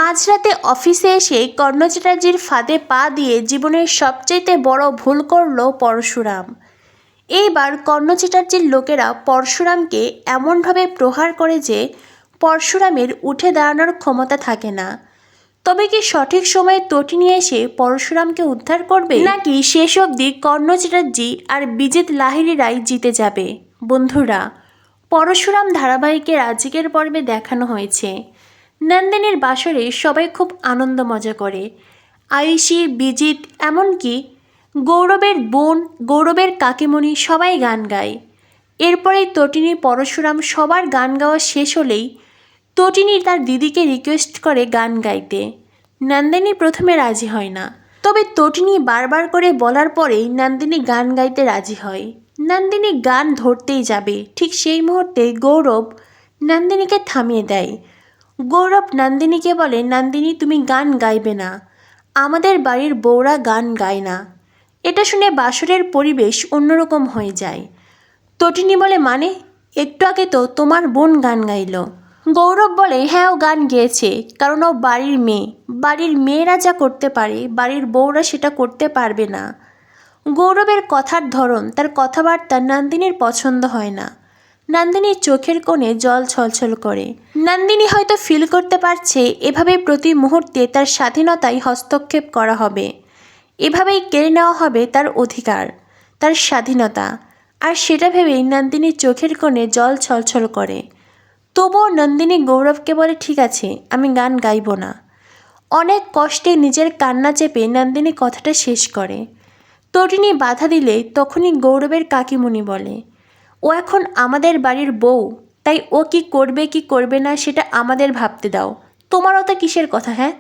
মাঝরাতে অফিসে এসে কর্ণ চ্যাটার্জির ফাঁদে পা দিয়ে জীবনের সবচেয়ে বড় ভুল করল পরশুরাম। এইবার কর্ণ চ্যাটার্জির লোকেরা পরশুরামকে এমনভাবে প্রহার করে যে পরশুরামের উঠে দাঁড়ানোর ক্ষমতা থাকে না। তবে কি সঠিক সময়ে তটিনী এসে পরশুরামকে উদ্ধার করবে, নাকি শেষ অবধি কর্ণ চ্যাটার্জি আর বিজিত লাহিড়ীরাই জিতে যাবে? বন্ধুরা, পরশুরাম ধারাবাহিকের আজকের পর্বে দেখানো হয়েছে নন্দিনীর বাসরে সবাই খুব আনন্দ মজা করে। আয়ুষী, বিজিত, এমনকি গৌরবের বোন, গৌরবের কাকিমণি সবাই গান গায়। এরপরেই তটিনী, পরশুরাম সবার গান গাওয়া শেষ হলেই তটিনী তার দিদিকে রিকোয়েস্ট করে গান গাইতে। নন্দিনী প্রথমে রাজি হয় না, তবে তটিনী বারবার করে বলার পরেই নন্দিনী গান গাইতে রাজি হয়। নন্দিনী গান ধরতেই যাবে, ঠিক সেই মুহূর্তে গৌরব নন্দিনীকে থামিয়ে দেয়। গৌরব নন্দিনীকে বলে, নন্দিনী তুমি গান গাইবে না, আমাদের বাড়ির বউরা গান গায় না। এটা শুনে বাসরের পরিবেশ অন্যরকম হয়ে যায়। তটিনী বলে, মানে? একটু আগে তো তোমার বোন গান গাইল। গৌরব বলে, হ্যাঁ ও গান গেয়েছে, কারণ ও বাড়ির মেয়ে। বাড়ির মেয়েরা যা করতে পারে বাড়ির বউরা সেটা করতে পারবে না। গৌরবের কথার ধরন, তার কথাবার্তা নন্দিনীর পছন্দ হয় না। নন্দিনীর চোখের কোণে জল ছলছল করে। নন্দিনী হয়তো ফিল করতে পারছে এভাবে প্রতি মুহূর্তে তার স্বাধীনতায় হস্তক্ষেপ করা হবে, এভাবেই কেড়ে নেওয়া হবে তার অধিকার, তার স্বাধীনতা। আর সেটা ভেবেই নন্দিনীর চোখের কোণে জল ছলছল করে। তবুও নন্দিনী গৌরবকে বলে, ঠিক আছে, আমি গান গাইব না। অনেক কষ্টে নিজের কান্না চেপে নন্দিনী কথাটা শেষ করে। তটিনী বাধা দিলে তখনই গৌরবের কাকিমণি বলে, ও এখন আমাদের বাড়ির বউ, তাই ও কি করবে কি করবে না সেটা আমাদের ভাবতে দাও। তোমার ওটা কিসের কথা? হ্যাঁ,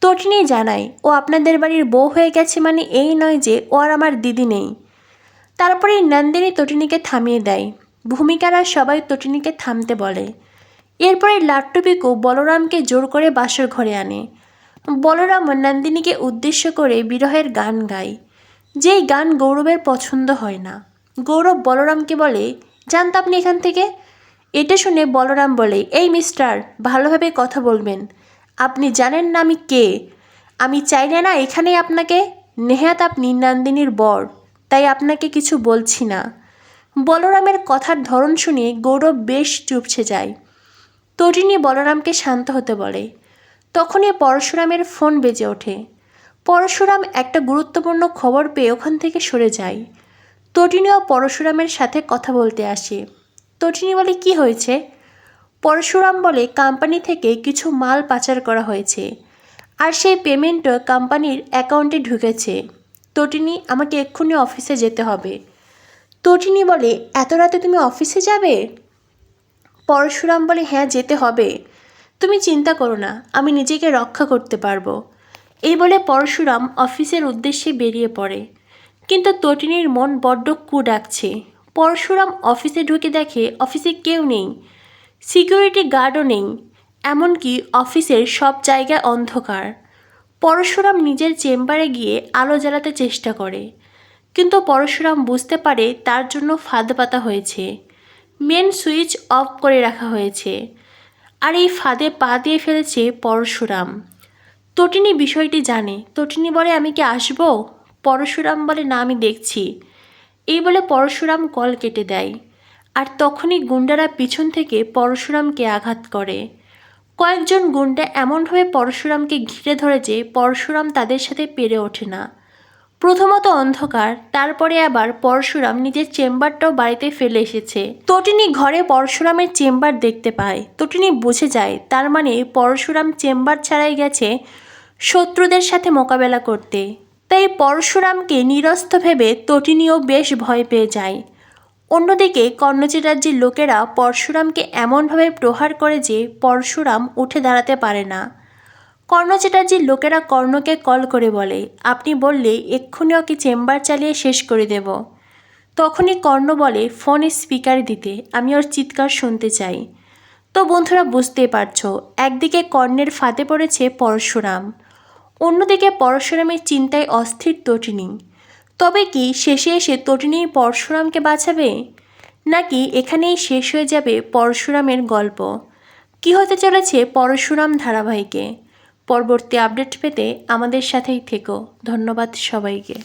তটিনী জানায়, ও আপনাদের বাড়ির বউ হয়ে গেছে মানে এই নয় যে ও আর আমার দিদি নেই। তারপরেই নন্দিনী তটিনীকে থামিয়ে দেয়। ভূমিকারা সবাই তটিনীকে থামতে বলে। এরপরে লাট্টু পিকু বলরামকে জোর করে বাসর ঘরে আনে। বলরাম নন্দিনীকে উদ্দেশ্য করে বিরহের গান গায়, যেই গান গৌরবের পছন্দ হয় না। গৌরব বলরামকে বলে, যান তো আপনি এখান থেকে। এটা শুনে বলরাম বলে, এই মিস্টার, ভালোভাবে কথা বলবেন। আপনি জানেন না আমি কে? আমি চাইলে না এখানেই আপনাকে, নেহাত আপনি নন্দিনীর বর, তাই আপনাকে কিছু বলছি না। বলরামের কথার ধরন শুনে গৌরব বেশ চুপসে যায়। তটিনী বলরামকে শান্ত হতে বলে। তখনই পরশুরামের ফোন বেজে ওঠে। পরশুরাম একটা গুরুত্বপূর্ণ খবর পেয়ে ওখান থেকে সরে যায়। তটিনীও পরশুরামের সাথে কথা বলতে আসে। তটিনী বলে, কি হয়েছে? পরশুরাম বলে, কোম্পানি থেকে কিছু মাল পাচার করা হয়েছে, আর সেই পেমেন্টও কোম্পানির অ্যাকাউন্টে ঢুকেছে। তটিনী, আমাকে এক্ষুনি অফিসে যেতে হবে। তটিনী বলে, এত রাতে তুমি অফিসে যাবে? পরশুরাম বলে, হ্যাঁ যেতে হবে, তুমি চিন্তা করো না, আমি নিজেকে রক্ষা করতে পারবো। এই বলে পরশুরাম অফিসের উদ্দেশ্যে বেরিয়ে পড়ে। কিন্তু তটিনীর মন বড্ড কু ডাকছে। পরশুরাম অফিসে ঢুকে দেখে অফিসে কেউ নেই, সিকিউরিটি গার্ডও নেই, এমনকি অফিসের সব জায়গায় অন্ধকার। পরশুরাম নিজের চেম্বারে গিয়ে আলো জ্বালাতে চেষ্টা করে, কিন্তু পরশুরাম বুঝতে পারে তার জন্য ফাঁদ পাতা হয়েছে। মেন সুইচ অফ করে রাখা হয়েছে, আর এই ফাঁদে পা দিয়ে ফেলেছে পরশুরাম। তটিনী বিষয়টি জানে। তটিনী বলে, আমি কি আসবো? পরশুরাম বলে, না, আমি দেখছি। এই বলে পরশুরাম কল কেটে দেয়। আর তখনই গুন্ডারা পিছন থেকে পরশুরামকে আঘাত করে। কয়েকজন গুন্ডা এমনভাবে পরশুরামকে ঘিরে ধরে যে পরশুরাম তাদের সাথে পেরে ওঠে না। প্রথমত অন্ধকার, তারপরে আবার পরশুরাম নিজের চেম্বারটাও বাড়িতে ফেলে এসেছে। তটিনী ঘরে পরশুরামের চেম্বার দেখতে পায়। তটিনী বুঝে যায়, তার মানে পরশুরাম চেম্বার ছাড়াই গেছে শত্রুদের সাথে মোকাবেলা করতে। তাই পরশুরামকে নিরস্ত ভেবে তটিনীও বেশ ভয় পেয়ে যায়। অন্যদিকে কর্ণ চ্যাটার্জির লোকেরা পরশুরামকে এমনভাবে প্রহার করে যে পরশুরাম উঠে দাঁড়াতে পারে না। কর্ণ চ্যাটার্জির লোকেরা কর্ণকে কল করে বলে, আপনি বললে এক্ষুনি ওকে চেম্বার চালিয়ে শেষ করে দেব। তখনই কর্ণ বলে, ফোনে স্পিকার দিতে, আমি ওর চিৎকার শুনতে চাই। তো বন্ধুরা, বুঝতেই পারছো, একদিকে কর্ণের ফাঁদে পড়েছে পরশুরাম, অন্যদিকে পরশুরামের চিন্তায় অস্থির তটিনী। তবে কি শেষে এসে তটিনী পরশুরামকে বাঁচাবে, নাকি এখানেই শেষ হয়ে যাবে পরশুরামের গল্প? কি হতে চলেছে পরশুরাম ধারাবাহিকে? পরবর্তী আপডেট পেতে আমাদের সাথেই থেকো। ধন্যবাদ সবাইকে।